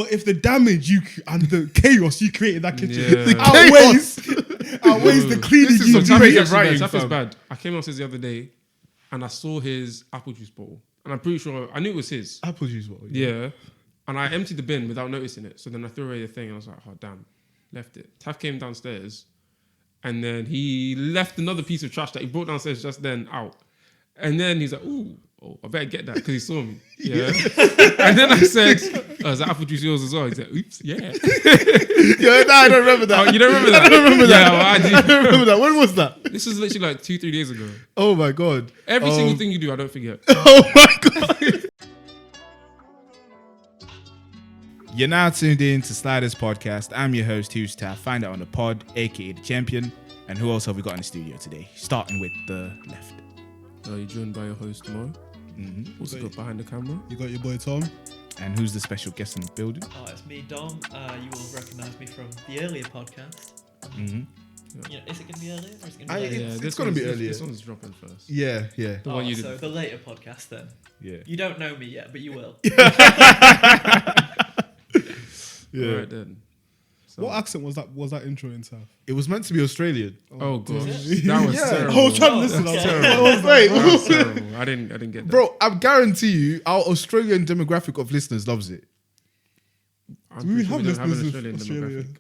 But if the damage and the chaos you created in that kitchen outweighs the cleaning you did. Taff is bad. I came upstairs the other day and I saw his apple juice bottle. And I'm pretty sure, I knew it was his. Apple juice bottle? Yeah. And I emptied the bin without noticing it. So then I threw away the thing and I was like, oh, damn. Left it. Taff came downstairs and then he left another piece of trash that he brought downstairs just then out. And then he's like, I better get that because he saw me. Yeah. And then I said, is that apple juice yours as well? He said, oops, yeah. I don't remember that. Oh, you don't remember that? I don't remember that. Yeah, well, I do. I don't remember that. When was that? This was literally like 2-3 days ago. Oh my God. Every single thing you do, I don't forget. Oh my God. You're now tuned in to Sliders Podcast. I'm your host, Hughes Taff. Find out on the pod, aka the champion. And who else have we got in the studio today? Starting with the left. You're joined by your host, Mo. Mm-hmm. Also got behind the camera. You got your boy Tom. And who's the special guest in the building? Oh, it's me, Dom. You will recognise me from the earlier podcast. Mm-hmm. You know, is it going to be earlier or is it going to be later? It's going to be earlier. This one's dropping first. Yeah. The one you so did. the later podcast then. Yeah. You don't know me yet, but you will. Yeah. Right then. So. What accent was that? Was that intro in South? It was meant to be Australian. Oh gosh, that was terrible. I was trying to listen. That was terrible. I didn't get that. Bro, I guarantee you, our Australian demographic of listeners loves it. Do we have listeners in Australian Australia? demographic.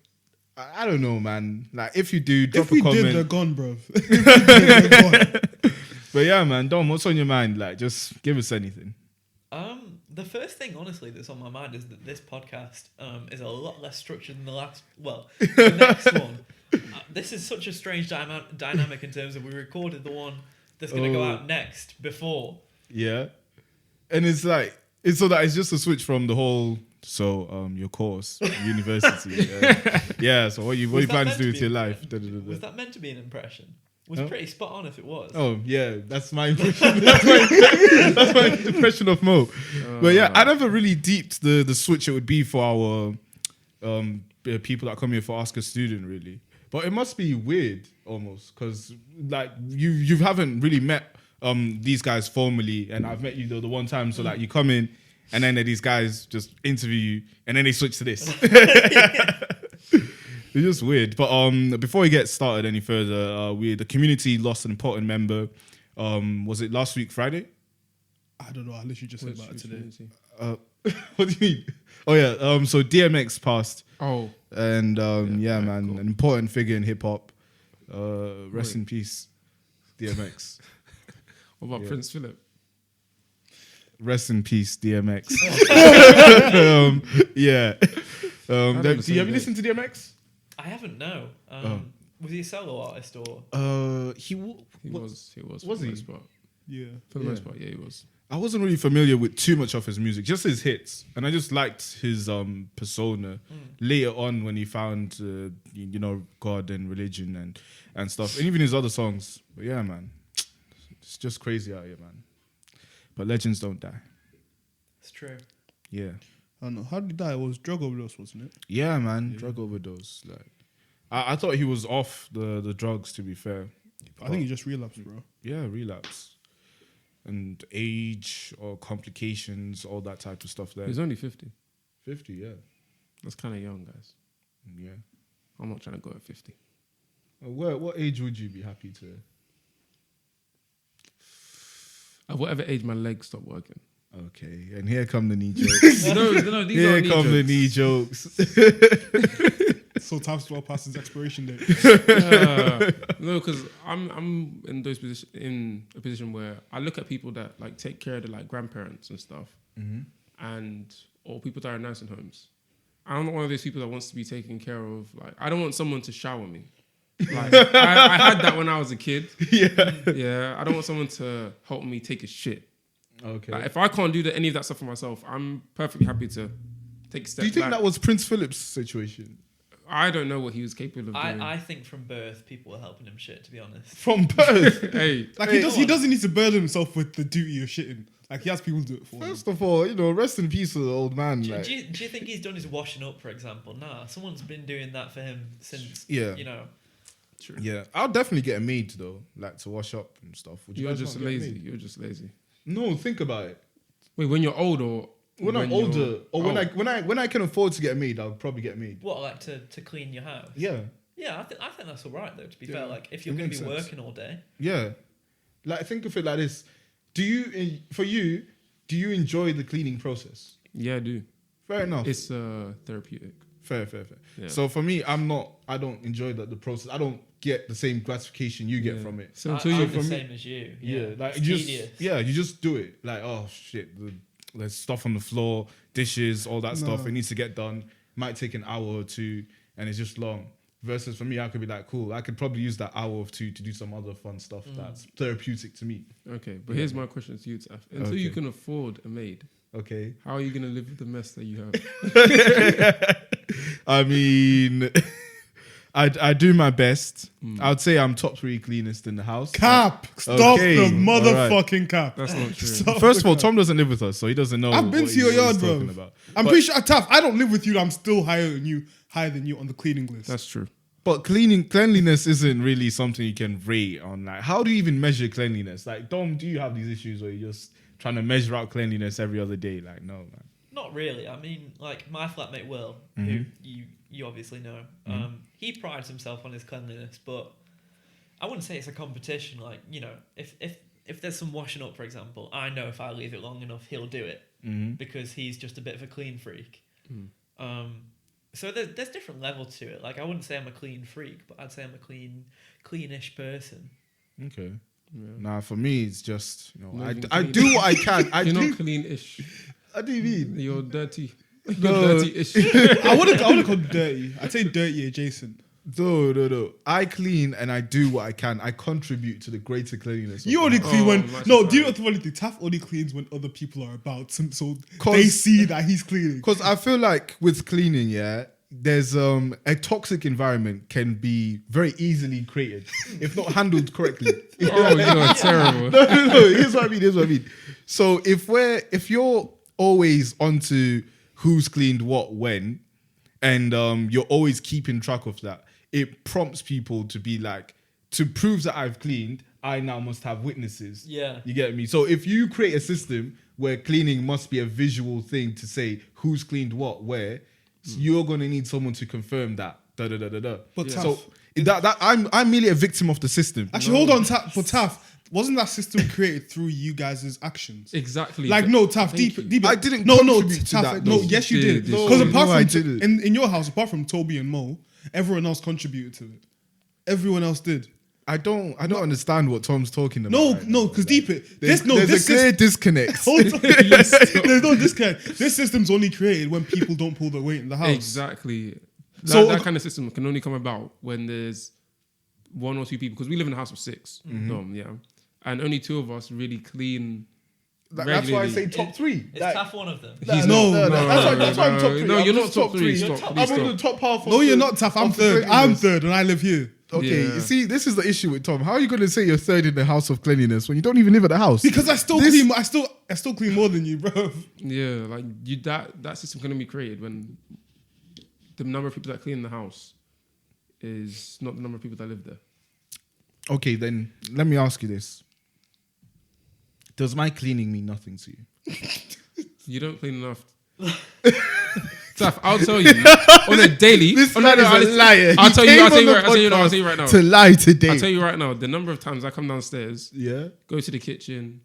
I don't know, man. Like, if you do, drop If we a comment. did, they're gone, bro. If we did, they're gone. But yeah, man, Dom, what's on your mind? Like, just give us anything. The first thing, honestly, that's on my mind is that this podcast is a lot less structured than the last. Well, the next one. This is such a strange dynamic in terms of we recorded the one that's going to go out next before. Yeah, and it's like it's so that it's just a switch from the whole. So, your course, university. Yeah. So what you planning to do with your life? Was that meant to be an impression? It was pretty spot on if it was. Oh yeah, that's my impression. that's my impression of Mo. But yeah, I never really deeped the switch it would be for our people that come here for Ask a Student, really. But it must be weird almost because like you haven't really met these guys formally, and I've met you the one time. So like you come in, and then these guys just interview you, and then they switch to this. It's just weird. But before we get started any further, the community lost an important member. Was it last week, Friday? I don't know. I literally just said about it today. What do you mean? Oh yeah. So DMX passed. Oh. And yeah, man, cool. an important figure in hip hop. Rest in peace, DMX. What about Prince Philip? Rest in peace, DMX. Yeah. Have you listened to DMX? I haven't, no. Was he a solo artist or? He was. Was he? Most part. Yeah. For the most part, yeah, he was. I wasn't really familiar with too much of his music, just his hits, and I just liked his persona. Later on, when he found God and religion and stuff, and even his other songs. But yeah, man, it's just crazy out here, man. But legends don't die. It's true. Yeah. I don't know. How did he die? It was drug overdose, wasn't it? Yeah, man. Drug overdose. Like, I thought he was off the drugs, to be fair. I think he just relapsed, bro. Yeah, relapse. And age or complications, all that type of stuff there. He's only 50. 50, yeah. That's kind of young, guys. Yeah. I'm not trying to go at 50. What age would you be happy to? At whatever age my legs stop working. Okay, and here come the knee jokes. no, these Here aren't come the knee knee jokes. So time's well past his expiration date. No, because I'm in a position where I look at people that like take care of their like grandparents and stuff, and or people that are in nursing homes. I'm not one of those people that wants to be taken care of. Like, I don't want someone to shower me. Like, I had that when I was a kid. Yeah. I don't want someone to help me take a shit. Okay. Like, if I can't do any of that stuff for myself, I'm perfectly happy to take steps. Do you think back. that was Prince Philip's situation? I don't know what he was capable of doing. I think from birth people were helping him shit, to be honest. From birth? Hey, Like he doesn't need to burden himself with the duty of shitting. Like, he has people do it for him. First of all, rest in peace to the old man. Do you think he's done his washing up, for example? Nah, someone's been doing that for him since, True. Yeah, I'll definitely get a maid though, like to wash up and stuff. Would you You're guys just not get a lazy. maid? You're just lazy. No, think about it. Wait, when you're old or When I'm you're- older, or when I can afford to get a maid, I'll probably get a maid. What, like to clean your house? Yeah, Yeah, I think that's all right though. To be Yeah, fair, like if you're it going to makes be sense. working all day, yeah. Like think of it like this: do you enjoy the cleaning process? Yeah, I do. Fair enough. It's therapeutic. Fair. Yeah. So for me, I don't enjoy the process. I don't get the same gratification you get Yeah. from it. So until you, I'm the for me- same as you. Yeah, like it's you tedious. you just do it. Like, oh shit, there's stuff on the floor, dishes, all that stuff. No. It needs to get done. Might take an hour or two, and it's just long. Versus for me, I could be like, cool, I could probably use that hour or two to do some other fun stuff that's therapeutic to me. okay, but here's my question to you, Taf. Until you Okay. can afford a maid, Okay. how are you going to live with the mess that you have? I mean, I do my best. I'd say I'm top 3 cleanest in the house. Cap. Stop Okay, the all motherfucking cap. That's not true. Stop First of all, the cap. Tom doesn't live with us, so he doesn't know. I've been what to your he's yard, bro. talking about. I'm But- pretty sure, tough. I don't live with you. I'm still higher than you on the cleaning list. That's true. But cleanliness isn't really something you can rate on. Like, how do you even measure cleanliness? Like, Dom, do you have these issues where you're just trying to measure out cleanliness every other day? Like, no, man. Not really. I mean, like my flatmate Will, Mm-hmm. who you obviously know, he prides himself on his cleanliness, but I wouldn't say it's a competition. Like, you know, if there's some washing up, for example, I know if I leave it long enough, he'll do it because he's just a bit of a clean freak. So there's different levels to it. Like, I wouldn't say I'm a clean freak, but I'd say I'm a cleanish person. Okay. Yeah. Nah, for me, it's just, you know, Not even I clean. do what I can. You're not clean-ish. What do you mean? You're dirty. You're No. dirty-ish. I wouldn't call it dirty. I'd say dirty adjacent. No. I clean and I do what I can. I contribute to the greater cleanliness. of You the only house. clean when much no. as Do you I- know the funny thing? Taff only cleans when other people are about, so they 'Cause- see that he's cleaning. Because I feel like with cleaning, yeah, there's a toxic environment can be very easily created if not handled correctly. Oh, you're terrible. No. Here's what I mean. So if you're always onto who's cleaned what when, and you're always keeping track of that, it prompts people to be like, to prove that I've cleaned, I now must have witnesses. Yeah. You get me? So if you create a system where cleaning must be a visual thing to say who's cleaned what where, you're gonna need someone to confirm that. But So Taff, that I'm merely a victim of the system. actually, hold on, Taff. But Taff, wasn't that system created through you guys' actions? Exactly. Like, no, Taff, Thank you. deep. I didn't No, contribute to Taff. that, No, though. yes, you You did. did. Because No, apart I from didn't. in your house, apart from Toby and Mo, everyone else contributed to it. Everyone else did. I don't understand what Tom's talking about. No, right no, now. because deep it. There's This a clear disconnect. Hold on. There's no disconnect. This system's only created when people don't pull their weight in the house. Exactly. So- That kind of system can only come about when there's 1 or 2 people, because we live in a house of 6, yeah, and only 2 of us really clean. That's why I regularly. say top 3. Is Like, Taff one of them? He's No, not. no, that's why I'm top 3. No, I'm you're just not top 3. You're Stop. top- Please I'm on stop. the top half. Of No, the- you're not tough. I'm of the third. I'm cleanliness. third, and I live here. Okay, Yeah. you see, this is the issue with Tom. How are you going to say you're third in the house of cleanliness when you don't even live at the house? Because I still This- clean. I still clean more than you, bro. Yeah, like that system can only be created when the number of people that clean the house is not the number of people that live there. Okay, then let me ask you this: does my cleaning mean nothing to you? You don't clean enough. Taf, I'll tell you on a daily. This oh, man is a listen, liar. I'll He tell you. came I'll tell on you. the Right, I'll tell you. I'll podcast tell you right now. To lie today. I'll tell you right now. The number of times I come downstairs, Yeah. go to the kitchen,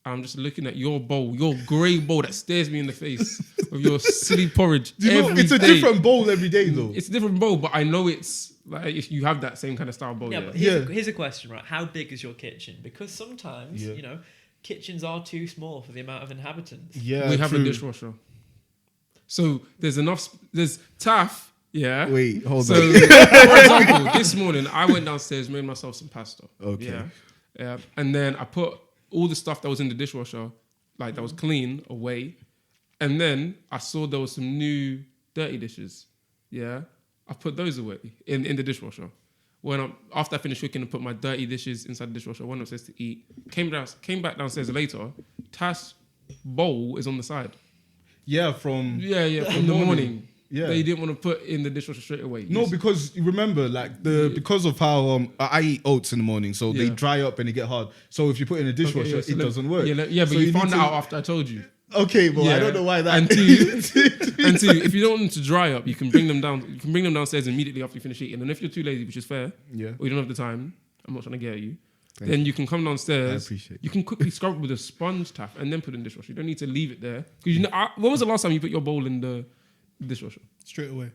I'm just looking at your bowl, your grey bowl that stares me in the face with your silly porridge. Do you know, every it's a day. different bowl every day, though. It's a different bowl, but I know it's like if you have that same kind of style bowl. Yeah, Yeah, but Yeah. here's a question, right? How big is your kitchen? Because sometimes, Yeah. you know, kitchens are too small for the amount of inhabitants. Yeah, we have true. a dishwasher, so there's enough. There's Taff. Yeah. Wait, hold So, on. for example, this morning I went downstairs, made myself some pasta. Okay. Yeah. And then I put all the stuff that was in the dishwasher, like that was clean, away. And then I saw there was some new dirty dishes. Yeah. I put those away in the dishwasher. After I finished cooking and put my dirty dishes inside the dishwasher, I went upstairs to eat. Came back downstairs later. Tash bowl is on the side. Yeah, from Yeah, from the morning. Yeah. That you didn't want to put in the dishwasher straight away. no, because you remember, like because of how I eat oats in the morning, so they Yeah. dry up and they get hard. So if you put it in a dishwasher, Okay, yeah, so it let- doesn't work. Yeah, but So you need found to- that out after I told you. Okay, but I Yeah. don't know why that. And two, if you don't want them to dry up, you can bring them down. You can bring them downstairs immediately after you finish eating. And if you're too lazy, which is fair, Yeah. or you don't have the time, I'm not trying to get at you. Thank Then you can come I downstairs. appreciate You can quickly scrub it with a sponge tap and then put it in the dishwasher. You don't need to leave it there. Because when was the last time you put your bowl in the dishwasher? Straight away.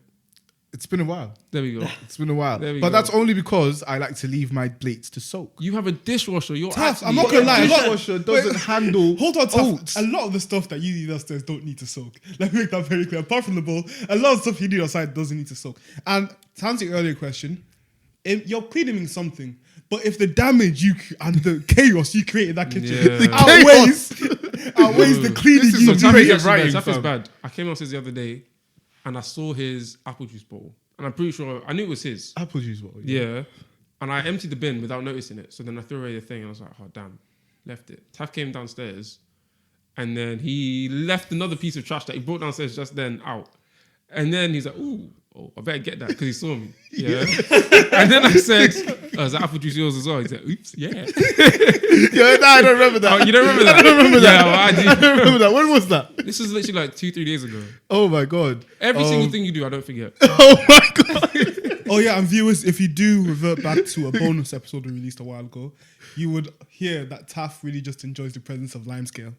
It's been a while. There we go. It's been a while. There we But go. that's only because I like to leave my plates to soak. You have a dishwasher. You're Tough. actually- I'm not gonna lie. A lot, Dishwasher doesn't handle. hold on, Tough. oats. A lot of the stuff that you need upstairs don't need to soak. Let me make that very clear. Apart from the bowl, a lot of stuff you need outside doesn't need to soak. And to answer your earlier question, if you're cleaning something, but if the damage and the chaos you create in that kitchen Yeah. outweighs the cleaning This is you some do, creative writing, Taf is fam. bad. I came upstairs the other day and I saw his apple juice bowl. And I'm pretty sure, I knew it was his. Apple juice bottle. Yeah. And I emptied the bin without noticing it. So then I threw away the thing and I was like, oh, damn. Left it. Taf came downstairs and then he left another piece of trash that he brought downstairs just then out. And then he's like, ooh, I better get that because he saw me. Yeah. And then I said, is that apple juice yours as well? He said, oops, yeah. Yeah, no, I don't remember that. Oh, you don't remember that? I don't remember that. Yeah, well, I do. I don't remember that. When was that? This was literally like 2-3 days ago. Oh my god. Every single thing you do, I don't forget. Oh my god. Oh yeah, and viewers, if you do revert back to a bonus episode we released a while ago, you would hear that Taff really just enjoys the presence of Limescale.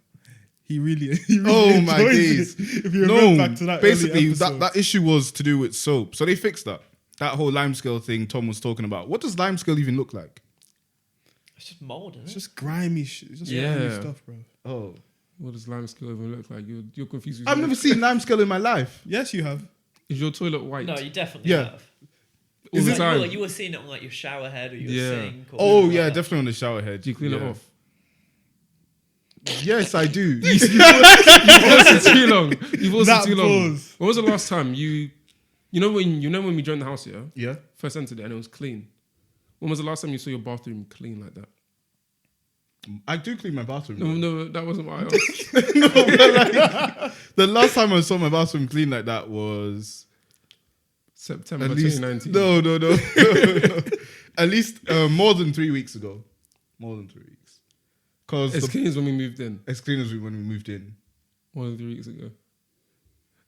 He really Oh my enjoys days. it. If you revert back to that basically early episode. that issue was to do with soap. So they fixed that. That whole Limescale thing Tom was talking about. What does Limescale even look like? It's just mold, isn't It's it? just grimy shit. It's just Yeah. grimy stuff, bro. Oh. What does Limescale even look like? You're confused. With I've never seen Limescale in my life. Yes, you have. Is your toilet white? No, you definitely Yeah. have. All Is the it time. like you were seeing it on like your shower head or your Yeah. sink? Or Oh something yeah, like that? definitely on the shower head. Do you clean it Yeah. off? Yes, I do. You've paused it too long. You've paused That it too long. pause. When was the last time you know when we joined the house, yeah? Yeah. First entered it and it was clean. When was the last time you saw your bathroom clean like that? I do clean my bathroom. No, that wasn't what I asked. The last time I saw my bathroom clean like that was September at least 2019. no. At least more than 3 weeks ago. More than 3 weeks. Because It's clean as when we moved in. as clean as when we moved in. More than 3 weeks ago.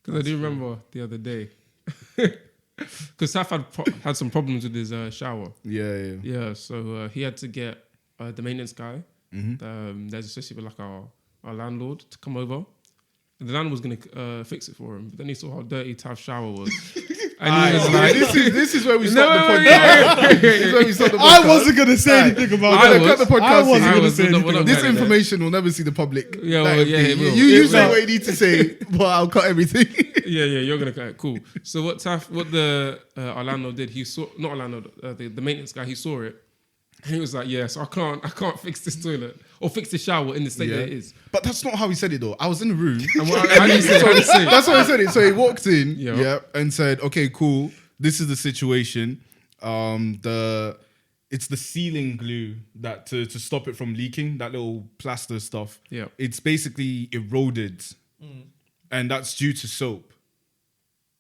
Because I do remember the other day. Because Saf had some problems with his shower. Yeah. Yeah, so he had to get the maintenance guy. Mm-hmm. There's associated with like our landlord to come over. And the landlord was going to fix it for him. But then he saw how dirty Tav's shower was. And he was like... this is where we stop the podcast. This is where we stop the podcast. I wasn't gonna say anything about We're that. gonna cut the podcast. I wasn't here. gonna say anything. What This about information will never see the public. Yeah, well, Like, yeah, it will. You It say will. what you need to say, but I'll cut everything. Yeah, you're gonna cut it. Cool. So what the our landlord did, he saw not our landlord, the maintenance guy, he saw it, and he was like, "Yes, I can't fix this toilet or fix the shower in the state that it is." But that's not how he said it though. I was in the room. And how do you say? How do you say? That's how he said it. So he walked in, Yeah. and said, "Okay, cool. This is the situation. It's the ceiling glue that to stop it from leaking. That little plaster stuff. Yeah. It's basically eroded, and that's due to soap.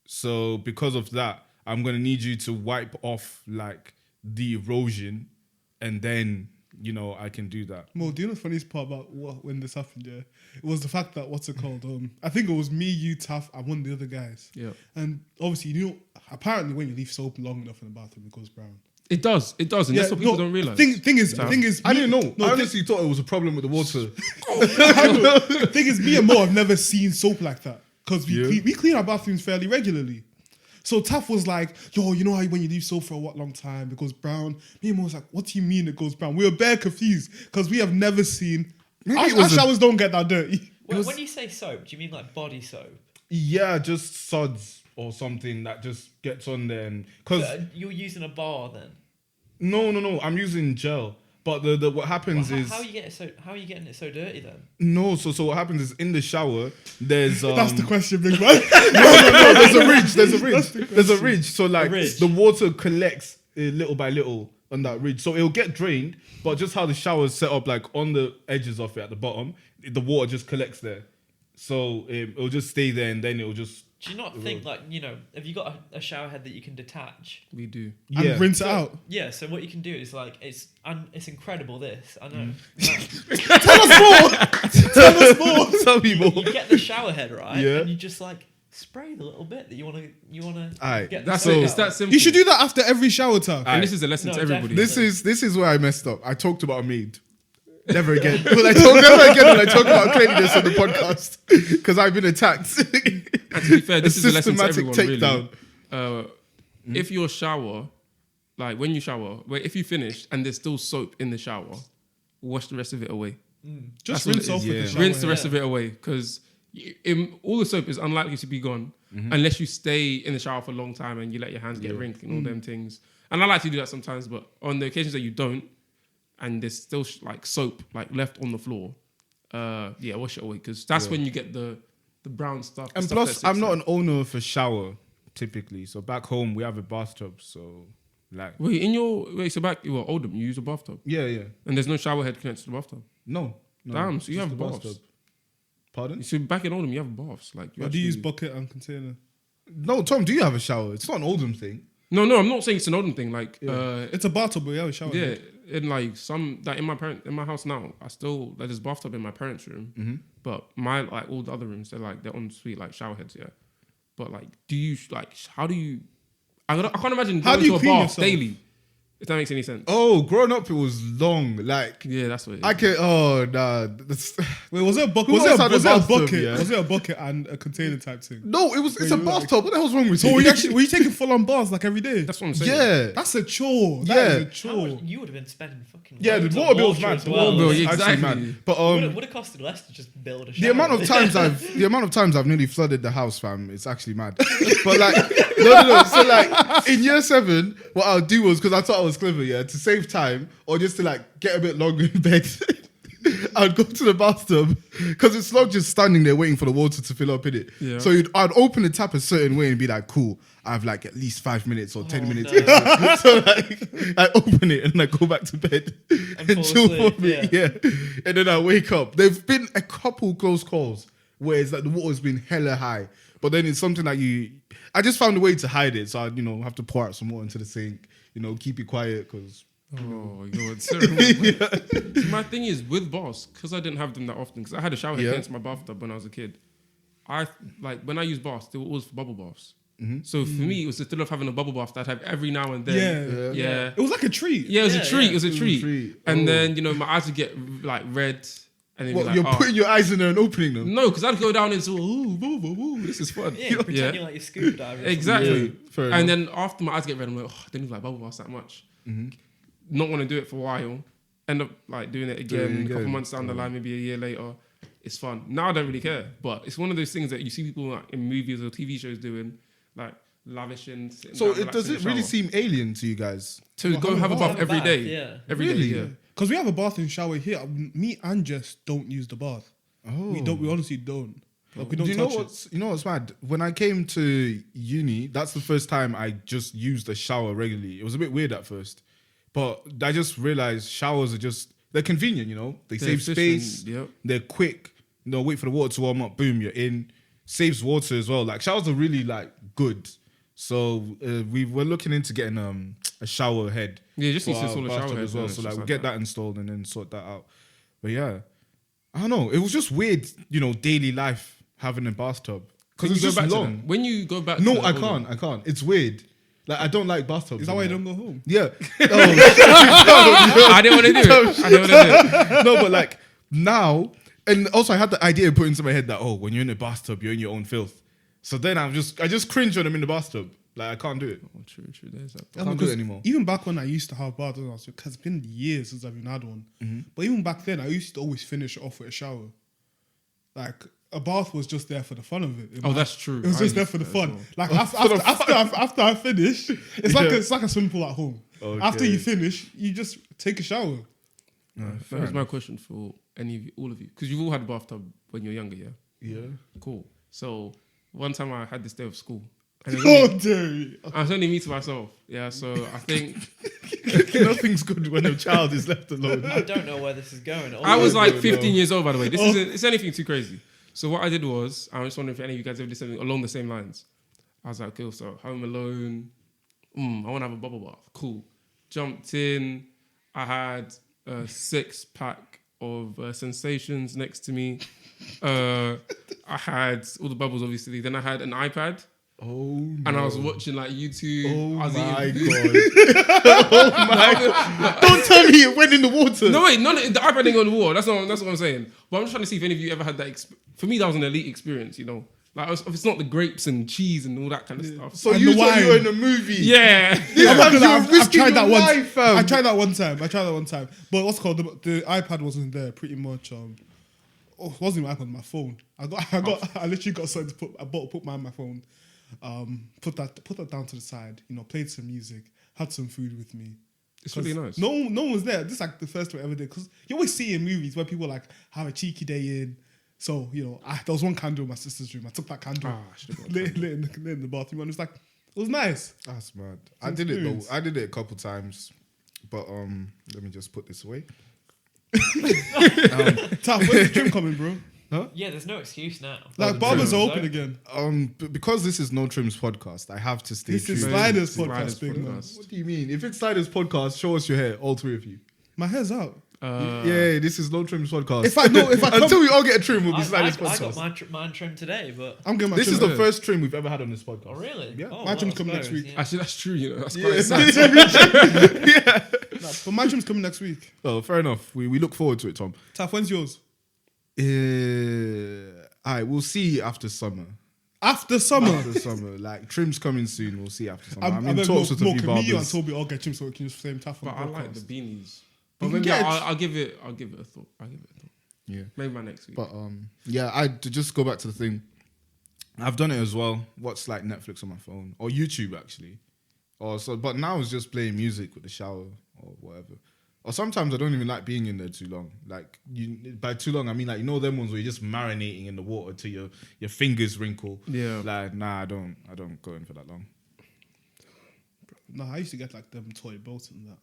So because of that, I'm gonna need you to wipe off like the erosion, and then I can do that. Mo, do you know the funniest part about when this happened? Yeah, it was the fact that what's it called? I think it was me, you, Taff, and one of the other guys. Yeah. And obviously, apparently when you leave soap long enough in the bathroom, it goes brown. It does, and that's what people don't realize. Thing is, I didn't know. No, I honestly thought it was a problem with the water. thing is, me and Mo have never seen soap like that because we clean our bathrooms fairly regularly. So Taff was like, "Yo, you know how when you leave soap for a long time, it goes brown." Me and Mo was like, "What do you mean it goes brown?" We were bare confused because we have never seen. Our showers don't get that dirty. When you say soap, do you mean like body soap? Yeah, just suds or something that just gets on there. Because You're using a bar then. no, I'm using gel. But the what happens is How are you getting it so dirty then? no. So what happens is in the shower there's That's the question, big man. no. There's a ridge. There's a ridge. So like ridge. the water collects little by little on that ridge. So it'll get drained, but just how the shower's set up, like on the edges of it at the bottom, the water just collects there. So it'll just stay there, and then it'll just Do you not think, like, you know, have you got a shower head that you can detach? We do. And rinse it out. Yeah, so what you can do is, like, it's incredible, this. I know. Tell us more. Tell me more. You get the shower head, right? Yeah. And you just, like, spray the little bit that you want to Aight. get. That's the it. soap It's out. that simple. You should do that after every shower tub. And this is a lesson No, to everybody. definitely. This is where I messed up. I talked about a maid. Never again. Never again when I talk about cleanliness on the podcast because I've been attacked. And to be fair, this is a lesson to systematic everyone, takedown. really. If your shower, like when you shower, if you finish and there's still soap in the shower, wash the rest of it away. Just That's what rinse it off is. with Yeah. the shower Rinse the head. rest of it away because all the soap is unlikely to be gone unless you stay in the shower for a long time and you let your hands get wrinkled and all them things. And I like to do that sometimes, but on the occasions that you don't, and there's still like soap like left on the floor, wash it away because that's when you get the brown stuff. the And stuff plus, that sits I'm not there. an owner of a shower typically. So back home we have a bathtub. So like, So back you were Oldham, you use a bathtub, yeah. and there's no shower head connected to the bathtub. No. Damn, so you just have the baths. bathtub. Pardon? So back in Oldham, you have baths. Like you Or do you use actually- bucket and container? No, Tom, do you have a shower? It's not an Oldham thing. No, I'm not saying it's an Oldham thing. Like It's a bathtub, but you have a shower yeah, head. in like in my house now, there's bathtub in my parents' room, but my like all the other rooms they're en suite like shower heads, yeah. But like, how do you? I can't imagine How going do you to a clean bath yourself? daily. If that makes any sense. Oh, growing up it was long. Like Yeah, that's what it is. I can. Oh nah. That's, Wait, was it a bucket? Who Was it else a, had a was it a bathtub, bucket? yeah? Was it a bucket and a container type thing? no, it's a you were like- bathtub. What the hell's wrong with So you? were you taking full on baths like every day? That's what I'm saying. yeah. That's a chore. That Yeah. is a How chore. much, you would have been spending fucking Yeah, loads the on water bill's water mad. as The well. water bill's Yeah, actually exactly. mad. But Would have costed less to just build a shower. the amount of times I've nearly flooded the house, fam, it's actually mad. But like, no. So like, in year 7, what I'll do was, because I thought I was clever, yeah, to save time or just to like get a bit longer in bed, I'd go to the bathtub because it's not just standing there waiting for the water to fill up in it. Yeah. So I'd open the tap a certain way and be like, cool, I have like at least 5 minutes or 10 minutes. no. So like, I open it and I go back to bed and fall chill for asleep, a bit. Yeah. And then I wake up. There've been a couple close calls where it's like the water's been hella high. But then it's something that I just found a way to hide it. So I, have to pour out some water into the sink, keep it quiet because. Oh, it's terrible. So my thing is with baths, because I didn't have them that often, because I had a shower head against my bathtub when I was a kid. When I used baths, they were always for bubble baths. So for me, it was instead of having a bubble bath that I'd have every now and then. Yeah. It was like a treat. Yeah, it was a treat. yeah. It was a treat. treat. And Oh. then, my eyes would get like red. And then What, be like, you're oh. putting your eyes in there and opening them? No, because I'd go down into, this is fun. Yeah, you pretend you're like you're scuba diving. Exactly. Yeah, fair enough. And then after my eyes get red, I'm like, I don't like bubble baths that much. Not want to do it for a while. End up like doing it again a couple months down the line, maybe a year later. It's fun. Now I don't really care, but it's one of those things that you see people like, in movies or TV shows doing, like lavishing. sitting So down, does relaxing in it the really shower. seem alien to you guys? to go have a bath every day? Yeah. Every day, Really? yeah. Because we have a bathroom shower here. Me and Jess don't use the bath. Oh. We honestly don't. Like, we don't Do you know touch it. what's mad? When I came to uni, that's the first time I just used a shower regularly. It was a bit weird at first, but I just realized showers are they're convenient. They They're save efficient, space. yep. They're quick. Wait for the water to warm up. Boom, you're in. Saves water as well. Like showers are really like good. So we're looking into getting a shower head. Yeah, just for needs to our install a shower bathtub head as well. and So it's like just we'll like get that installed and then sort that out. But yeah, I don't know. It was just weird, daily life having a bathtub because Can it's you just go back to long. that? When you go back No, to I the older- can't. It's weird. Like I don't like bathtubs. Is that why you anymore. don't go home? Yeah. I didn't want to do it. I didn't want to do it. No, but like now, and also I had the idea put into my head that when you're in a bathtub, you're in your own filth. So then I just cringe when I'm in the bathtub. Like I can't do it. Oh, true. There's that. I can't do it anymore. Even back when I used to have baths, because it's been years since I've even had one. But even back then, I used to always finish it off with a shower. Like a bath was just there for the fun of it. Oh, that's true. It was I just there used for the that as fun. well. Like after I finish, it's like a swimming pool at home. Okay. After you finish, you just take a shower. Here's my question for all of you, because you've all had a bathtub when you're younger, yeah? Yeah. Cool. So one time I had this day of school, and it was only, Oh, dear. I was only me to myself. Yeah, so I think Nothing's good when a child is left alone. I don't know where this is going. I was like no. 15 years old, by the way. This isn't it's anything too crazy. So what I did was, I was wondering if any of you guys ever did something along the same lines. I was like, cool, so Home Alone. I want to have a bubble bath. Cool. Jumped in. I had a 6-pack of Sensations next to me. I had all the bubbles, obviously. Then I had an iPad. Oh, and I was watching like YouTube. Oh I was my eating- god! Oh my god! Don't tell me it went in the water. No, wait, the iPad didn't go on the wall. That's what I'm saying. But I'm just trying to see if any of you ever had that. For me, that was an elite experience, you know. Like, if it's not the grapes and cheese and all that kind of stuff. So And you the thought you were wine. in a movie? Yeah. I'm not gonna lie, I've risking tried that your once. life, fam. I tried that one time. But what's called the iPad wasn't there pretty much. It wasn't my iPad, my phone. I literally got something to put mine on my phone. Put that down to the side. You know, played some music, had some food with me. It's really nice. No one was there. This is like the first time I ever did, because you always see in movies where people like have a cheeky day in. So, you know, there was one candle in my sister's room. I took that candle, I should've got lit in the bathroom, and it was nice. That's mad. It's I did it experience. though. I did it a couple times, but let me just put this away. Tough, when's the trim coming, bro? Yeah, there's no excuse now. Like, barbers trim. are open again. Because this is No Trim's podcast, I have to stay This true. is to- Sliders Sliders podcast, big man. podcast. What do you mean? If it's Sliders podcast, show us your hair, all three of you. My hair's out. Yeah, this is No Trim's podcast. If I come, Until we all get a trim, we'll be I Sliders got podcast. mine trimmed today, but I'm getting my This trim. is the first trim we've ever had on this podcast. oh really? Yeah. Oh, My trim's I coming next suppose, week. yeah. Actually, that's true, you know. That's Yeah. quite sad. But my trim's coming next week. Oh, fair enough. We look forward to it, Tom. Tough, when's yours? All right, we'll see after summer. After summer. After summer, like trim's coming soon. We'll see after summer. I'm I in bet talks with a few can me, you and barbers. Toby all get trim so we can just flame Tough on But the I like the podcast. beanies. You But can maybe get- I'll give it a thought. Yeah, Maybe my next week. but yeah. To just go back to the thing, I've done it as well. Watch like Netflix on my phone or YouTube actually, but now it's just playing music with the shower or whatever. Or sometimes I don't even like being in there too long. Like by too long, I mean like them ones where you're just marinating in the water till your fingers wrinkle. Yeah. Like nah, I don't go in for that long. No, I used to get like them toy boats and that.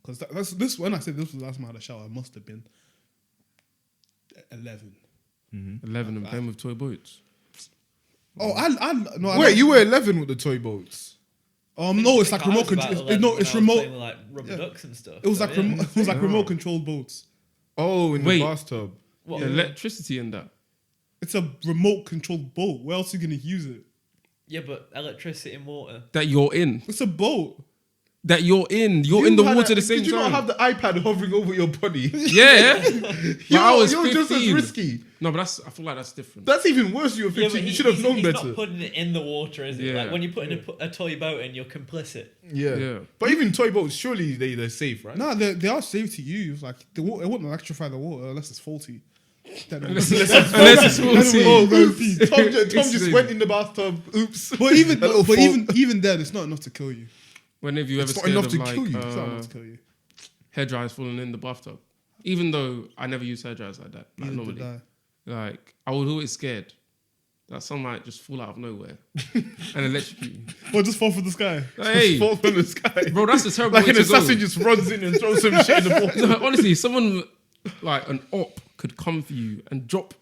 Because that's this. When I said this was the last time I had a shower, I must have been 11. 11 and playing with toy boats. Oh, I no. Wait, you were 11 with the toy boats? No, it's like I remote was about control. 11 No, when it's I was playing remote. with, like rubber yeah. ducks and stuff. It was so, like yeah. it was like remote controlled boats. Oh, in Wait. the bathtub. What? Electricity in that. It's a remote controlled boat. Where else are you gonna use it? Yeah, but electricity and water. That you're in. It's a boat. That you're in. You're in the water the same Did you time. not have the iPad hovering over your body? Yeah. But I was you're just as 15. risky. No, but I feel like that's different. That's even worse. You were 15. You should have known he's better. not putting it in the water, is it? Yeah. Like when you're putting a toy boat in, you're complicit. Yeah. But even toy boats, surely they're safe, right? No, they are safe to use. Like it wouldn't electrify the water unless it's faulty. Unless it's faulty. Tom just went in the bathtub. Oops. But even A little but fault. even then, it's not enough to kill you. When have you ever It's not scared enough of to like kill you. It's not enough to kill you. hair dryers falling in the bathtub? Even though I never use hair dryers like that. Like Neither did normally. I. Like I was always scared that some might just fall out of nowhere and electrocute you. Or just fall from the sky. Hey, Fall from the sky. bro, that's a terrible Like way an to assassin go. just runs in and throws some shit in the water. No, honestly, someone like an op could come for you and drop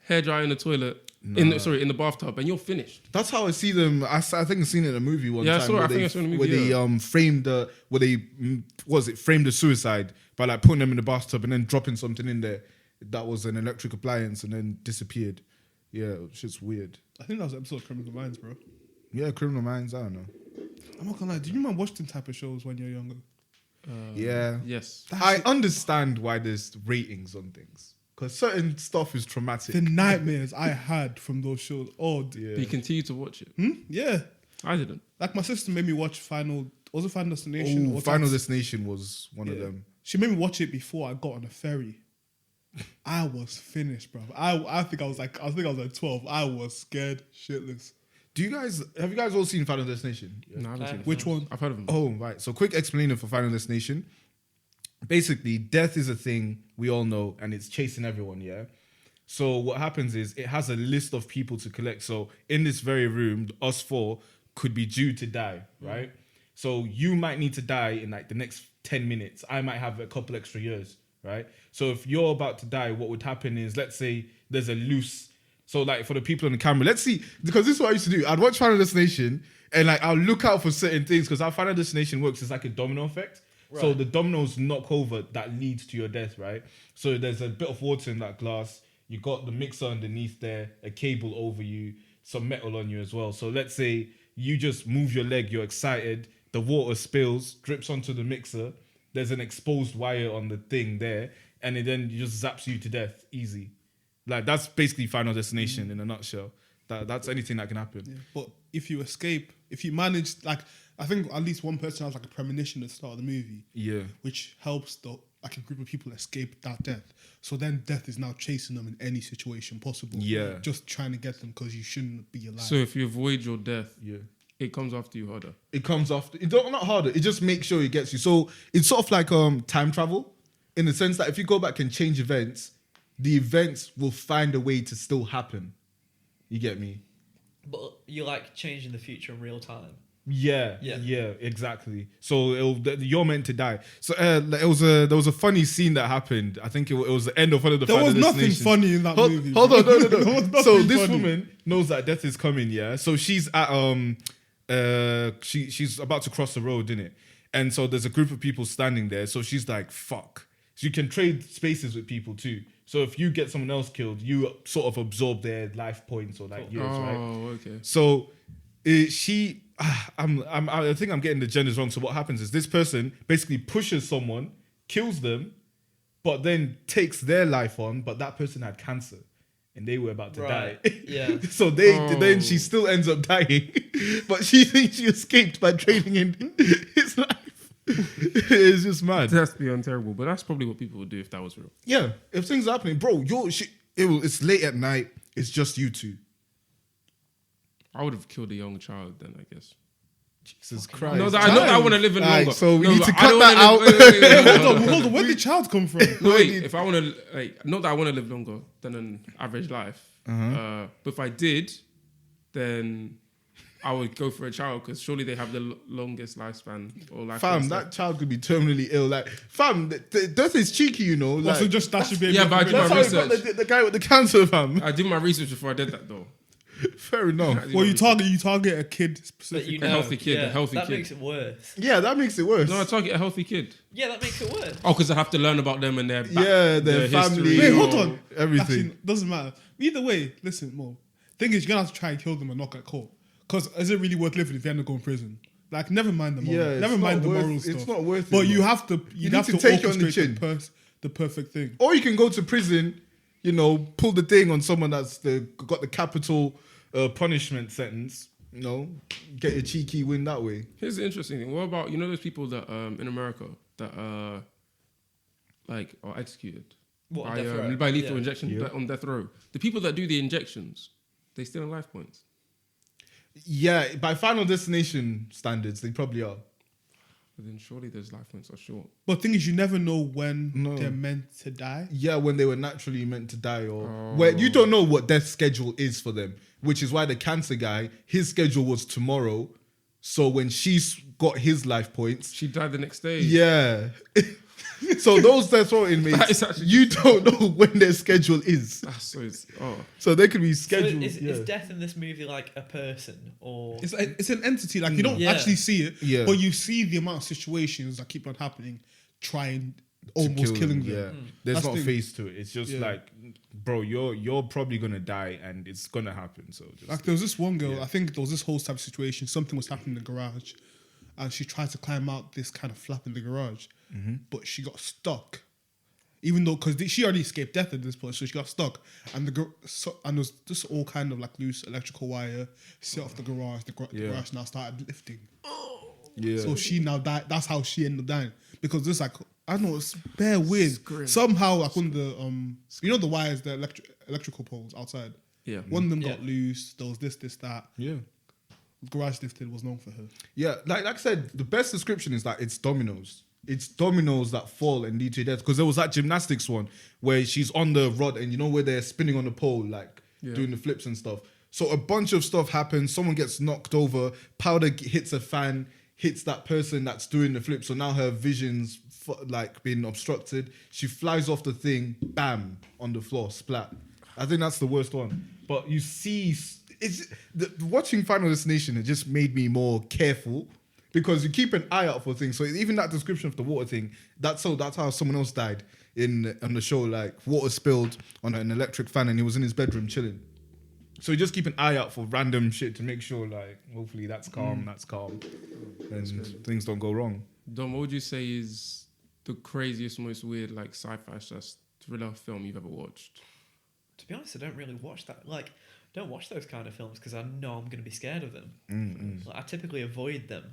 hair dryer in the toilet, in the bathtub, and you're finished. That's how I see them. I think I've seen it in a movie one Yeah, I time. saw it. where I think they- I saw it in a where movie, they framed the framed the suicide by like putting them in the bathtub and then dropping something in there that was an electric appliance and then disappeared. Yeah, it's just weird. I think that was an episode of Criminal Minds, bro. Yeah, Criminal Minds. I don't know. I'm not gonna lie. Do you man watch them type of shows when you're younger? Yeah, Yes. I understand why there's ratings on things because certain stuff is traumatic. The nightmares I had from those shows. Oh, dear. But you continue to watch it. Yeah. I didn't. Like my sister made me watch Final Destination? Oh, or Final Taxi? Destination was one of Yeah. them. She made me watch it before I got on a ferry. I was finished, bro. I think I was like 12. I was scared shitless. Have you guys all seen Final Destination? No, I haven't seen it. Which one? I've heard of them. Oh, right. So quick explainer for Final Destination. Basically, death is a thing we all know and it's chasing everyone, yeah? So what happens is it has a list of people to collect. So in this very room, us four could be due to die, right? So you might need to die in like the next 10 minutes. I might have a couple extra years, right? So if you're about to die, what would happen is, let's say there's a loose So like for the people on the camera, let's see, because this is what I used to do. I'd watch Final Destination and like I'll look out for certain things because how Final Destination works is like a domino effect. Right. So the dominoes knock over that leads to your death, right? So there's a bit of water in that glass. You got the mixer underneath there, a cable over you, some metal on you as well. So let's say you just move your leg, you're excited, the water spills, drips onto the mixer. There's an exposed wire on the thing there, and it then just zaps you to death, easy. Like that's basically Final Destination in a nutshell. That's anything that can happen. Yeah. But if you escape, if you manage, like I think at least one person has like a premonition at the start of the movie. Yeah. Which helps like a group of people escape that death. So then death is now chasing them in any situation possible. Yeah. Just trying to get them because you shouldn't be alive. So if you avoid your death, Yeah. it comes after you harder. It comes after. It don't not harder. It just makes sure it gets you. So it's sort of like time travel, in the sense that if you go back and change events, the events will find a way to still happen. You get me? But you like changing the future in real time. Yeah, Yeah. exactly. So you're meant to die. So there was a funny scene that happened. I think it was the end of one of the. There was Final nothing Destinations. funny in that movie. Hold on, no. There was nothing So this funny. woman knows that death is coming. Yeah. So she's at she's about to cross the road, innit? And so there's a group of people standing there. So she's like, "Fuck." So you can trade spaces with people too. So if you get someone else killed, you sort of absorb their life points or like yours, right? Oh, okay. So I think I'm getting the genders wrong. So what happens is this person basically pushes someone, kills them, but then takes their life on. But that person had cancer, and they were about to die. Yeah. So then she still ends up dying, but she thinks she escaped by trading in his life. It's just mad. That's beyond terrible, but that's probably what people would do if that was real. Yeah, if things are happening, bro, it's late at night. It's just you two. I would have killed a young child then, I guess. Jesus Christ. No, I know that I want to live in longer. Right, so we No, need but to I cut don't that wanna out. live- wait, Hold on, where did the child come from? No, wait, if I want to, not that I want to live longer than an average life, but if I did, then I would go for a child because surely they have the longest lifespan or life. Fam, that child could be terminally ill. Like, fam, death is cheeky, you know. Like, So just that should be. Yeah, but I do my that's how he got research. the guy with the cancer, fam. I did my research before I did that though. Fair enough. I did Well, my you research. target a kid But specifically. you A know, healthy kid, a healthy that kid. makes it worse. Yeah, that makes it worse. No, I target a healthy kid. Yeah, that makes it worse. Oh, because I have to learn about them and their Their family. history. Wait, hold or on. Everything. Actually, doesn't matter. Either way, listen, Mo. Thing is, you're gonna have to try and kill them and not get caught. Because is it really worth living if you end up going to prison? Like, never mind the moral. Yeah, never it's mind not the worth- moral it's stuff. not worth it, But you bro. have to. You have need to take it on the orchestrate chin. the perfect thing. Or you can go to prison, you know, pull the thing on someone that's got the capital punishment sentence, you know, get your cheeky win that way. Here's the interesting thing. What about, you know, those people that in America that are executed What, on death row? by lethal Yeah. injection Yeah. on death row? The people that do the injections, they still have life points. Yeah, by Final Destination standards, they probably are. But then surely those life points are short. But thing is, you never know when No. they're meant to die. Yeah, when they were naturally meant to die, or where you don't know what death schedule is for them, which is why the cancer guy, his schedule was tomorrow. So when she's got his life points, She died the next day. yeah. So those death row That is inmates, actually- you don't know when their schedule is. So it's, oh. So they could be So scheduled. is yeah. death in this movie like a person or? It's an entity. Like, you don't Yeah. actually see it, Yeah. but you see the amount of situations that keep on happening, trying almost killing them. Yeah, there's That's not the- a phase to it. It's just Yeah. like, bro, you're probably gonna die, and it's gonna happen. So just, Like, there was this one girl, Yeah. I think there was this whole type of situation, something was happening in the garage, and she tried to climb out this kind of flap in the garage, but she got stuck. Even though, because she already escaped death at this point, so she got stuck, and and there was just all kind of like loose electrical wire set off the garage. The Yeah. garage now started lifting, yeah. so she now died. That's how she ended up dying, because this like, I don't know, it's bare weird. grim. Somehow, like on the you know the wires, the electrical poles outside. Yeah. One of them Yeah. got loose. There was this, that. yeah. Garage lifted was known for her. Yeah, like I said, the best description is that it's dominoes. It's dominoes that fall and lead to death. Because there was that gymnastics one where she's on the rod and you know where they're spinning on the pole, like doing the flips and stuff. So a bunch of stuff happens. Someone gets knocked over. Powder hits a fan, hits that person that's doing the flip. So now her vision's like been obstructed. She flies off the thing, bam, on the floor, splat. I think that's the worst one. But you see, watching Final Destination, it just made me more careful because you keep an eye out for things. So even that description of the water thing, that's how someone else died on the show. Like water spilled on an electric fan, and he was in his bedroom chilling. So you just keep an eye out for random shit to make sure, like, hopefully that's calm, and things don't go wrong. Dom, what would you say is the craziest, most weird, like, sci-fi thriller film you've ever watched? To be honest, I don't really watch that. Like, don't watch those kind of films because I know I'm going to be scared of them. Like, I typically avoid them.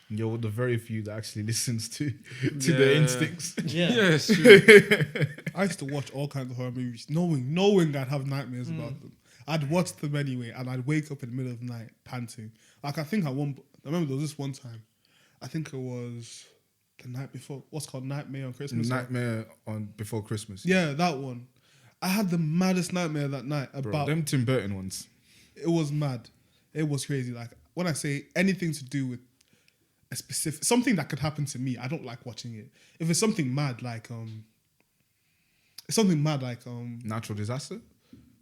You're the very few that actually listens to their instincts. Yeah. True. I used to watch all kinds of horror movies, knowing I'd have nightmares about them. I'd watch them anyway, and I'd wake up in the middle of the night panting. Like, I remember there was this one time, I think it was the night before, what's called Nightmare on Christmas? Nightmare on Before Christmas. Yeah, that one. I had the maddest nightmare that night about... them Tim Burton ones. It was mad. It was crazy. Like, when I say anything to do with a specific... Something that could happen to me, I don't like watching it. If it's something mad, like... Natural disaster?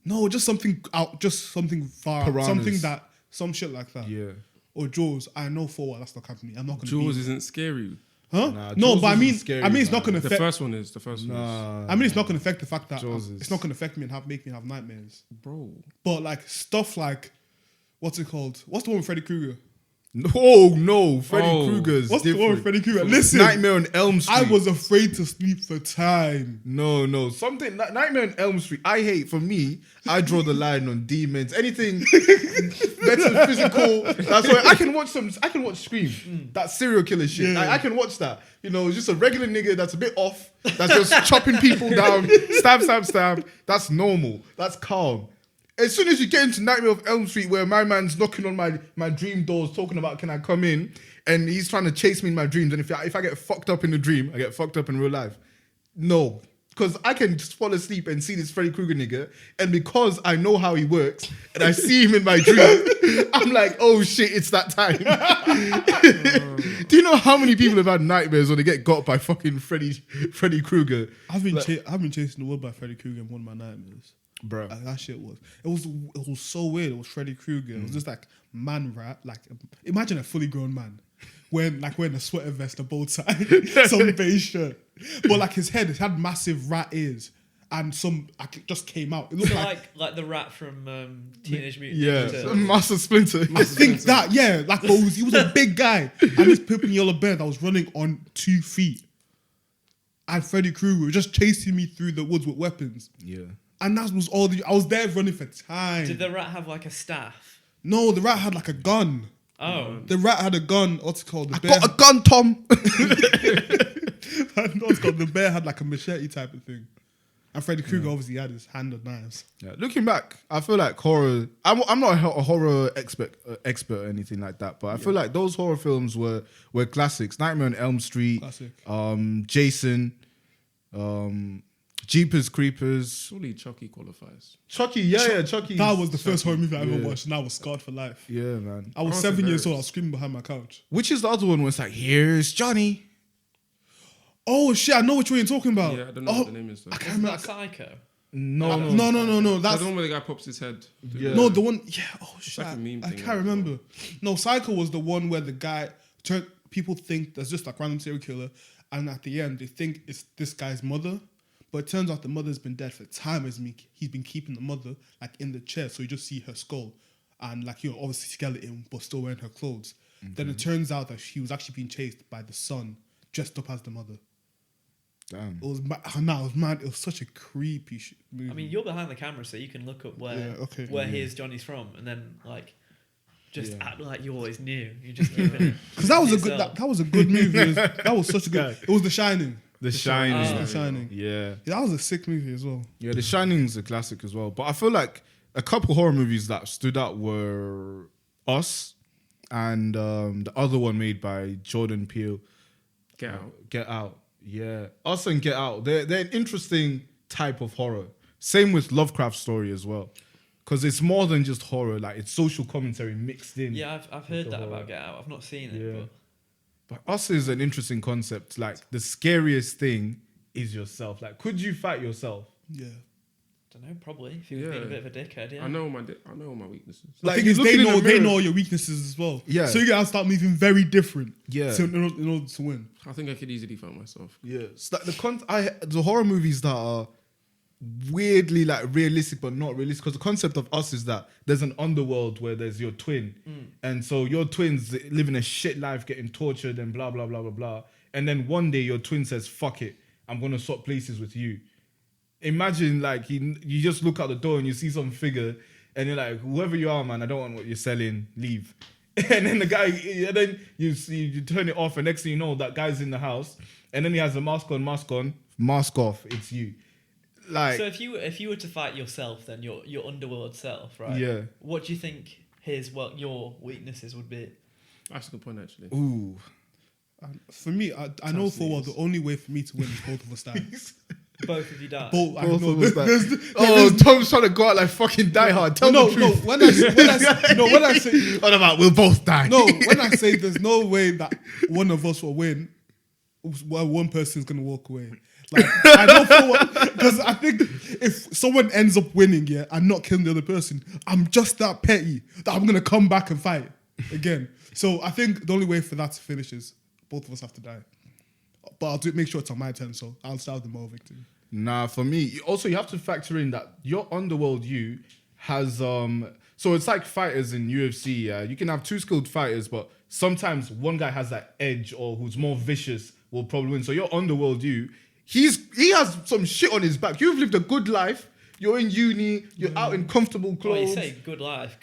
No, just something out, just something far, Piranhas. some shit like that. Yeah. Or Jaws. I know for what that's not happening. I'm not gonna. Jaws isn't scary. Huh? Nah, No, Jaws but I mean, isn't scary, it's not gonna The affect. first one is. The first one is. I mean, it's not gonna affect the fact that Jaws is- it's not gonna affect me and make me have nightmares. Bro. But like stuff like, what's it called? What's the one with Freddy Krueger? No, Freddy Krueger's What's the one with different. Freddy Krueger? Listen, Nightmare on Elm Street. I was afraid to sleep for time. No. Something Nightmare on Elm Street. I hate. For me, I draw the line on demons. Anything metaphysical. That's why I can watch Scream. That serial killer shit. Yeah. I can watch that. You know, just a regular nigga that's a bit off. That's just chopping people down. Stab. That's normal. That's calm. As soon as you get into Nightmare of Elm Street, where my man's knocking on my dream doors, talking about can I come in, and he's trying to chase me in my dreams, and if I get fucked up in the dream, I get fucked up in real life. No, because I can just fall asleep and see this Freddy Krueger nigga, and because I know how he works, and I see him in my dream, I'm like, oh shit, it's that time. Do you know how many people have had nightmares when they get got by fucking Freddy Krueger? I've been chasing the world by Freddy Krueger in one of my nightmares. Bro. Like, that shit was so weird. It was Freddy Krueger. It was just like man rat. Like imagine a fully grown man wearing a sweater vest, a bow tie, some beige shirt, but like his head, it had massive rat ears, and it just came out. It looked like the rat from Teenage Mutant Yeah, Ninja Turtles. Master Splinter. I think that, yeah, like but he was a big guy, and this purple and yellow bear that was running on 2 feet, and Freddy Krueger was just chasing me through the woods with weapons. Yeah. And that was all. I was there running for time. Did the rat have like a staff? No, the rat had like a gun. Oh. The rat had a gun. What's it called? The Got a gun, Tom. What's it called? The bear had like a machete type of thing. And Freddy Krueger obviously had his hand on knives. Yeah, looking back, I feel like horror. I'm not a horror expert or anything like that, but I feel like those horror films were classics. Nightmare on Elm Street, Classic. Jason, Jeepers Creepers, Surely Chucky qualifies. Chucky. Yeah, Chucky. That was the first horror movie I ever Yeah. watched, and I was scarred for life. Yeah, man. I was Oh, 7 years hilarious. old. I was screaming behind my couch. Which is the other one where it's like, here's Johnny. Oh shit! I know which one you're talking about. Yeah, I don't know what the name is though. I can't Isn't remember. that Psycho? No. No. That's That's the one where the guy pops his head. Yeah. no the one. Yeah. Oh shit! like a meme I thing, can't right? remember. No, Psycho was the one where the guy people think there's just like random serial killer, and at the end they think it's this guy's mother, but it turns out the mother's been dead for time. He's been keeping the mother like in the chair, so you just see her skull, and like obviously skeleton, but still wearing her clothes. Then it turns out that she was actually being chased by the son, dressed up as the mother. Damn. It was mad. It was such a creepy movie. I mean, you're behind the camera, so you can look up where here's Johnny's from, and then like just act like you always knew. You just keep it. because that was a yourself. good that was a good movie. That was such a good. It was The Shining. The Shining. The Shining. Yeah. Yeah, that was a sick movie as well. Yeah, The Shining's a classic as well. But I feel like a couple horror movies that stood out were Us and the other one made by Jordan Peele, Get out. Get Out. Yeah, Us and Get Out. They're an interesting type of horror. Same with Lovecraft's story as well, because it's more than just horror. Like it's social commentary mixed in. Yeah, I've heard the that horror. about Get Out. I've not seen it, Yeah. but But Us is an interesting concept. Like the scariest thing is yourself. Like, could you fight yourself? Yeah. don't know, probably if you've been a bit of a dickhead. Yeah, I know my weaknesses. The thing you is, look they in the know mirror- your weaknesses as well. Yeah. So you gotta start moving very different. Yeah. In order to win. I think I could easily find myself. Yeah, it's like the horror movies that are weirdly like realistic but not realistic, because the concept of Us is that there's an underworld where there's your twin, and so your twin's living a shit life, getting tortured and blah blah blah blah blah, and then one day your twin says, "Fuck it, I'm gonna swap places with you." Imagine like you just look out the door and you see some figure, and you're like, "Whoever you are, man, I don't want what you're selling. Leave." And then the guy, and then you turn it off, and next thing you know, that guy's in the house, and then he has a mask on, mask off. It's you. Like, so if you were to fight yourself, then your underworld self, right? Yeah. What do you think your weaknesses would be? That's a good point, actually. ooh, For me, I know for well the only way for me to win is both of us die. Both of you die. Both, I both know, of us die. there's- Tom's trying to go out like fucking Die Hard. Tell no, the no. truth. When I say What about we'll both die? no, when I say there's no way that one of us will win, well, one person's gonna walk away. Like I know for what, because I think if someone ends up winning, yeah, and not killing the other person, I'm just that petty that I'm gonna come back and fight again. So I think the only way for that to finish is both of us have to die. But I'll make sure it's on my turn, so I'll start the moral victory. Nah, for me, also you have to factor in that your underworld you has so it's like fighters in UFC. Yeah, you can have two skilled fighters, but sometimes one guy has that edge or who's more vicious will probably win. So your underworld you, he has some shit on his back. You've lived a good life. You're in uni. You're out in comfortable Well, clothes. you say good life,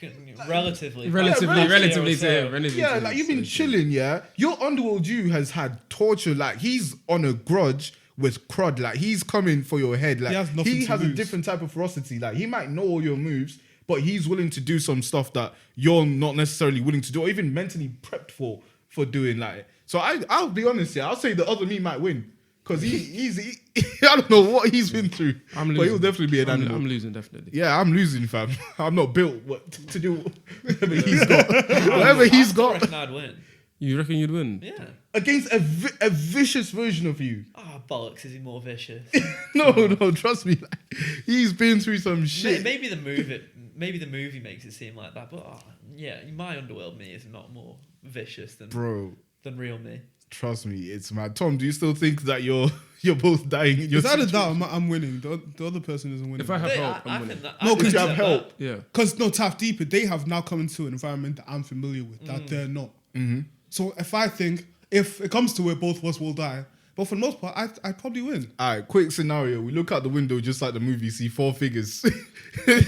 relatively. Relatively to him. Yeah, like you've been chilling, yeah. Your underworld you has had torture, like he's on a grudge with crud, like he's coming for your head. Like He has nothing he to has a lose. different type of ferocity. Like he might know all your moves, but he's willing to do some stuff that you're not necessarily willing to do, or even mentally prepped for doing. Like, so I'll be honest, yeah, I'll say the other me might win. Because he I don't know what he's been through, I'm but losing. he'll definitely be an animal. I'm losing, definitely. Yeah, I'm losing, fam. I'm not built to do whatever he's got. Whatever he's I got reckon I'd win. You reckon you'd win? Yeah. against a vicious version of you. Oh, bollocks, is he more vicious? No, trust me. Like, he's been through some shit. Maybe the movie makes it seem like that, but yeah, my underworld me is not more vicious than real me. Trust me, it's mad. Tom, do you still think that you're both dying in your It's either situation? that or I'm winning. The other person isn't winning. If I have help, I I'm think winning. that, No, I 'cause think you have that- help. Yeah. Because no, Taft Deeper, they have now come into an environment that I'm familiar with that they're not. Mm-hmm. So if I think if it comes to it, both of us will die. But for the most part, I'd probably win. All right, quick scenario. We look out the window just like the movie, see four figures. Next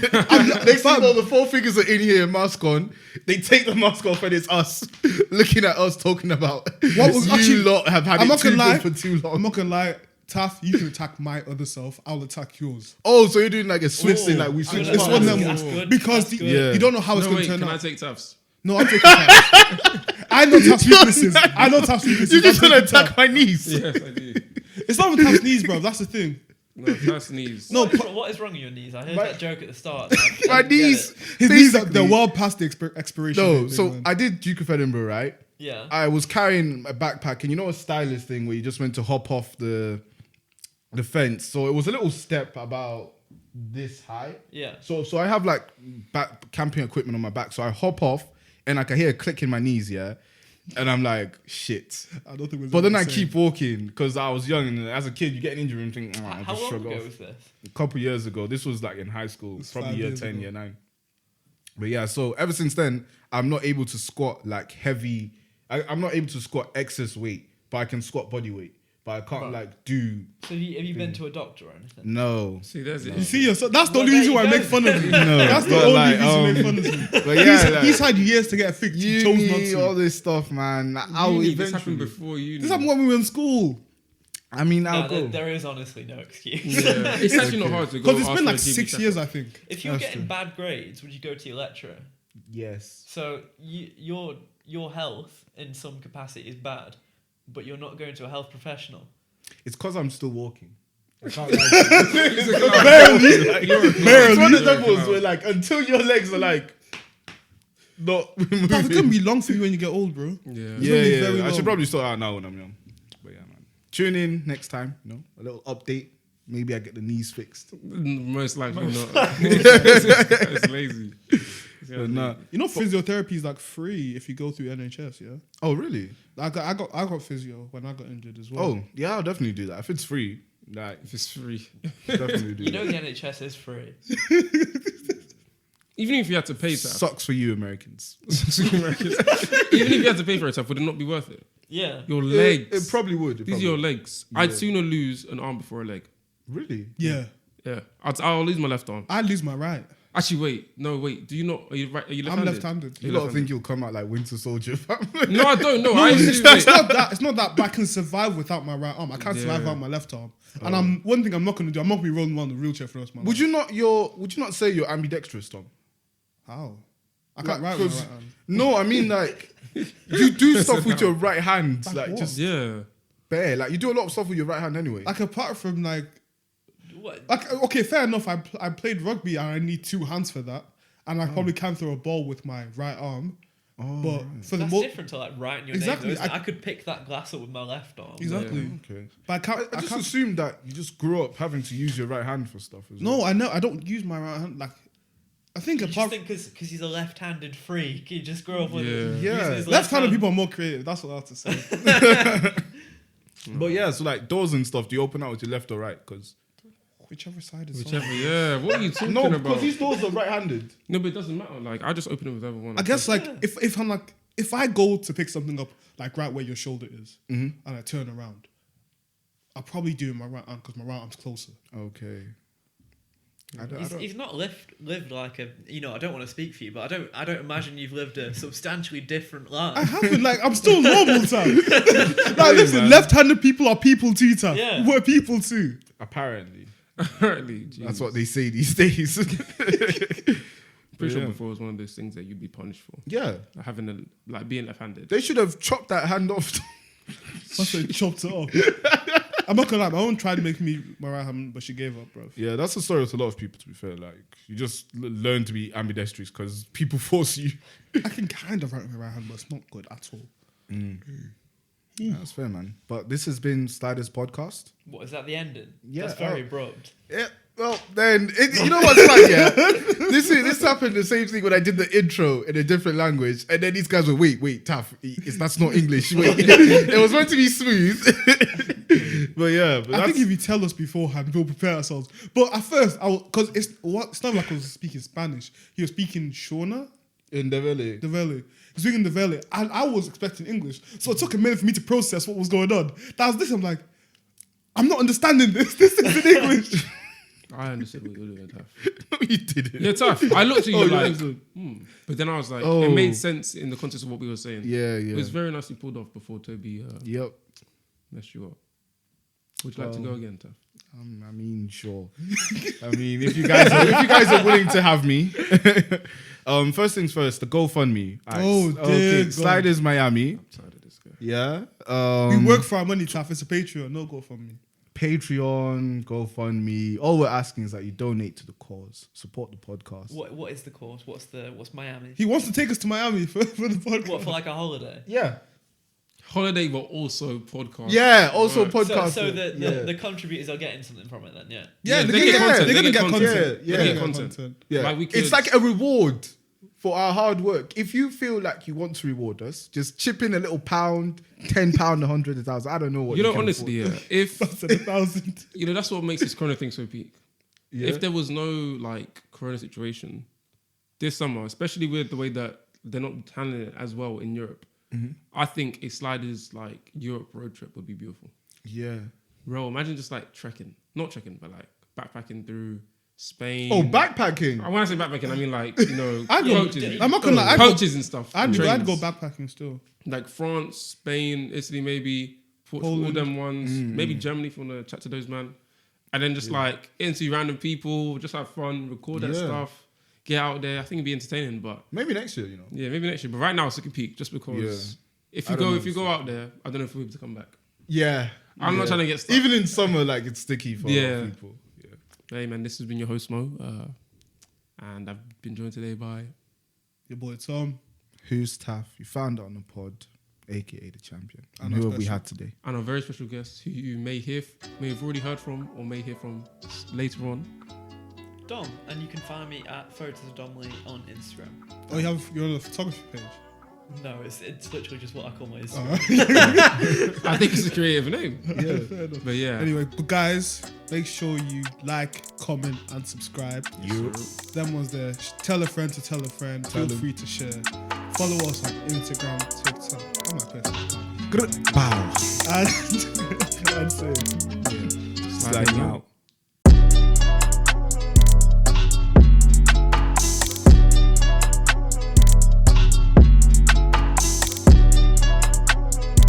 thing you know, the four figures are in here, mask on. They take the mask off and it's us looking at us talking about What was you actually- lot have had I'm it not too gonna lie. good for too long. I'm not gonna lie. Taft, you can attack my other self. I'll attack yours. Oh, so you're doing like a switch thing, like we Ooh, switch that's It's one of them that's ones. good. Because That's good. Yeah. you don't know how it's No, going wait, to turn can I out. take Tufts? No, I'm taking Taft. I know Taft's weaknesses. I know Taft's weaknesses. You just I'm want to taking attack Taft. my niece. Yes, I do. It's not even Taft's knees, bro. That's the thing. No, Tufts knees. No, What is wrong with your knees? I heard My- that joke at the start. I My didn't get niece. it. his knees are basically- they're well past the expiration. No, date, so man. I did Duke of Edinburgh, right? Yeah. I was carrying a backpack, and you know a stylist thing where you just went to hop off the fence. So it was a little step about this high. Yeah. So I have like back camping equipment on my back. So I hop off, and I can hear a click in my knees, yeah. And I'm like, shit. I don't think. But then I keep walking because I was young, and as a kid, you get an injury and think, I'll How just long shrug ago off. was this? A couple years ago. This was like in high school, It's probably 5 year years 10, ago. year 9. But yeah, so ever since then, I'm not able to squat like heavy. I'm not able to squat excess weight, but I can squat body weight. But I can't like do. So have you been to a doctor or anything? No. See, there's it. You see, yourself. That's the Well, only there reason you why I go. make fun of him. No, That's the but only like, reason I make fun of him. But yeah, He's had years to get it fixed. He chose not uni, to. all this stuff, man. I'll Uni, eventually. this happened before you. This happened when we were in school. I mean, I'll No, go. there is honestly no excuse. Yeah. It's actually not hard to go. Because it's ask been for like a GB 6 check. years, I think. If you were That's getting true. bad grades, would you go to your lecturer? Yes. So your health in some capacity is bad, but you're not going to a health professional. It's because I'm still walking. I can't lie. It's one of them ones where like until your legs are like not moving. That's gonna be long for you when you get old, bro. Yeah. Yeah, gonna be very I should long. probably sort out now when I'm young. But yeah, man. Tune in next time. A little update. Maybe I get the knees fixed. Most likely not. It's lazy. But nah. You know, physiotherapy is like free if you go through NHS. Yeah. Oh, really? I got physio when I got injured as well. Oh, yeah, I'll definitely do that. If it's free, like, If it's free. definitely do You know that. the NHS is free. Even if you had to pay that. Sucks for you, Americans. Even if you had to pay for it, would it not be worth it? Yeah. Your legs. It probably would. These are your legs. I'd sooner lose an arm before a leg. Really? Yeah. Yeah. I'll lose my left arm. I lose my right. Actually, wait. No, wait. Do you not? Are you right? Are you I'm left-handed? left-handed. You lot think you'll come out like Winter Soldier, fam? No, I don't know. No, I it's actually, not that. It's not that. But I can survive without my right arm. I can't survive without my left arm. And one thing I'm not going to do. I'm not going to be rolling around the wheelchair for the rest of my life. Would you not say you're ambidextrous, Tom? How? I can't Like, write with my 'cause- right hand. No, I mean like you do stuff with your right hand, like what? just yeah. bare. Like you do a lot of stuff with your right hand anyway. Like apart from What? okay, fair enough. I played rugby and I need two hands for that, and I probably can throw a ball with my right arm. But for the That's most different to like writing your Exactly, name. Though, isn't it? I- I could pick that glass up with my left arm. exactly. Okay. But I can't. I I just can't. assumed that you just grew up having to use your right hand for stuff as well. No, I know. I don't use my right hand. Like I think You just apart think because he's a left-handed freak, you just grow up with Yeah. using Yeah. his left left-handed hand. people are more creative. That's what I have to say. But yeah, so like doors and stuff, do you open out with your left or right? Because Whichever side is. Whichever. on. Yeah. What are you talking no, about? because these doors are right-handed. No, but it doesn't matter. Like I just open it with whichever one. I guess like if I'm like if I go to pick something up like right where your shoulder is and I turn around, I'll probably do it with my right arm because my right arm's closer. Okay. He's not lived like a, you know, I don't want to speak for you, but I don't imagine you've lived a substantially different I life. haven't like I'm still normal, Tam. Like listen, man. left-handed people are people too, Tam. Yeah. We're people too. Apparently. Apparently, That's what they say these days. Pretty sure Yeah. before it was one of those things that you'd be punished for. Yeah. Like having being left-handed. They should have chopped that hand off. That's why chopped it off. I'm not gonna lie, my own tried to make me my right hand, but she gave up, bro. Yeah, that's the story with a lot of people, to be fair. Like, you just learn to be ambidextrous because people force you. I can kind of write with my right hand, but it's not good at all. Yeah, that's fair, man. But this has been Sliders Podcast. What, is that the ending? Yeah, That's very abrupt. Yeah, well, then, you know what's like, yeah? This happened the same thing when I did the intro in a different language. And then these guys were, wait, tough. That's not English. Wait, it was meant to be smooth. But yeah. But I think if you tell us beforehand, we'll prepare ourselves. But at first, because it's not like I was speaking Spanish. He was speaking Shona, in the valley. the Valley. He was speaking the Valley, and I was expecting English. So it took a minute for me to process what was going on. That was this. I'm like, I'm not understanding this. This is in English. I understood what you were doing, Tough. No, you didn't. Yeah, Tough. I looked at you Oh, you like, understood. but then I was like, Oh. it made sense in the context of what we were saying. Yeah, It was yeah. very nicely pulled off before Toby Yep. messed you up. Would you like to go again, Tough? I mean, sure. I mean, if you guys are willing to have me. First things first, the GoFundMe. Oh, dear God. Sliders Miami. I'm tired of this guy. Yeah. We work for our money, Taff. It's a Patreon. No go from me. Patreon, GoFundMe. All we're asking is that you donate to the cause, support the podcast. What is the course? What's Miami? He wants to take us to Miami for the podcast. What, for like a holiday? Yeah. Holiday, but also podcast. Yeah. Also Right. podcast. So yeah. the contributors are getting something from it then, yeah. Yeah, Yeah, they're, they gonna get get, content. they're gonna They get get content. content. Yeah, They're yeah. gonna get Content. Yeah. Like we It's could- like a reward for our hard work. If you feel like you want to reward us, just chip in a little pound, £10, 100, 1,000. I don't know what You know, can honestly, afford. yeah. If That's 1,000. you know, that's what makes this Corona thing so peak. Yeah. If there was no like Corona situation this summer, especially with the way that they're not handling it as well in Europe, I think a Sliders like Europe road trip would be beautiful. Yeah. Bro, imagine just like not trekking, but like backpacking through Spain. Oh, backpacking. When I say backpacking, I mean like, you know, I'd go- coaches, I'm not gonna lie, I'd go- coaches and stuff. I'd trainers. go backpacking still. Like France, Spain, Italy, maybe Portugal, all Poland. them ones. Maybe Germany if you want to chat to those man. And then just like interview random people, just have fun, record that Yeah. stuff, get out there. I think it'd be entertaining, but Maybe next year, you know. yeah, maybe next year. But right now it's looking peak just because if you go out there, I don't know if we'll be able to come back. Yeah. I'm not trying to get stuck. Even in summer, like, it's sticky for a lot Yeah. of people. Yeah. Hey man, this has been your host Mo, and I've been joined today by Your boy Tom. Who's Taff? You found it on the pod. aka the champion. And And who our have we special- had today? And a very special guest who you may have already heard from, or may hear from later on. Dom, and you can find me at Photos of Domley on Instagram. Oh, you're on the photography page. No, it's literally just what I call my Instagram. Alright. I think it's a creative name. Yeah, fair enough. But yeah. Anyway, but guys, make sure you like, comment, and subscribe. Them ones there. Tell a friend to tell a friend. Feel them. free to share. Follow us on Instagram, TikTok. I'm my personal. Bow. And say. Sliding out.